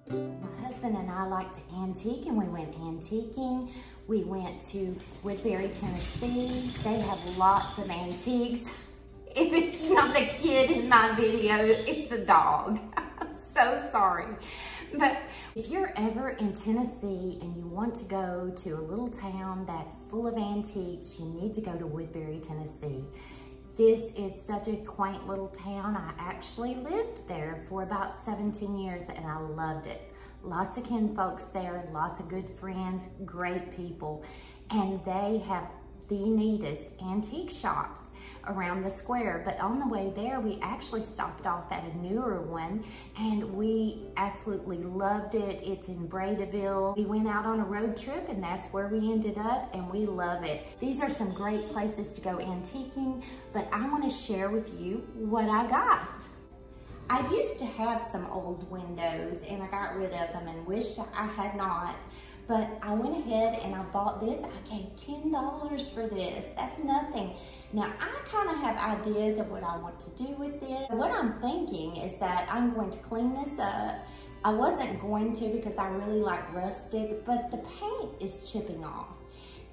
My husband and I like to antique, and we went antiquing. We went to Woodbury, Tennessee. They have lots of antiques. If it's not a kid in my video, it's a dog. I'm so sorry. But if you're ever in Tennessee and you want to go to a little town that's full of antiques, you need to go to Woodbury, Tennessee. This is such a quaint little town. I actually lived there for about 17 years and I loved it. Lots of kin folks there, lots of good friends, great people. And they have the neatest antique shops around the square. But on the way there, we actually stopped off at a newer one and we absolutely loved it. It's in Bradaville. We went out on a road trip and that's where we ended up, and we love it. These are some great places to go antiquing, but I want to share with you what I got. I used to have some old windows and I got rid of them and wished I had not. But I went ahead and I bought this. I gave $10 for this. That's nothing. Now, I kind of have ideas of what I want to do with this. What I'm thinking is that I'm going to clean this up. I wasn't going to because I really like rustic, but the paint is chipping off.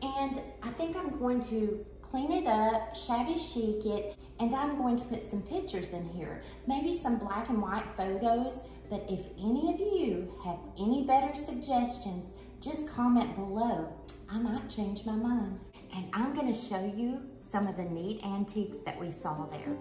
And I think I'm going to clean it up, shabby chic it, and I'm going to put some pictures in here. Maybe some black and white photos, but if any of you have any better suggestions, just comment below. I might change my mind. And I'm gonna show you some of the neat antiques that we saw there.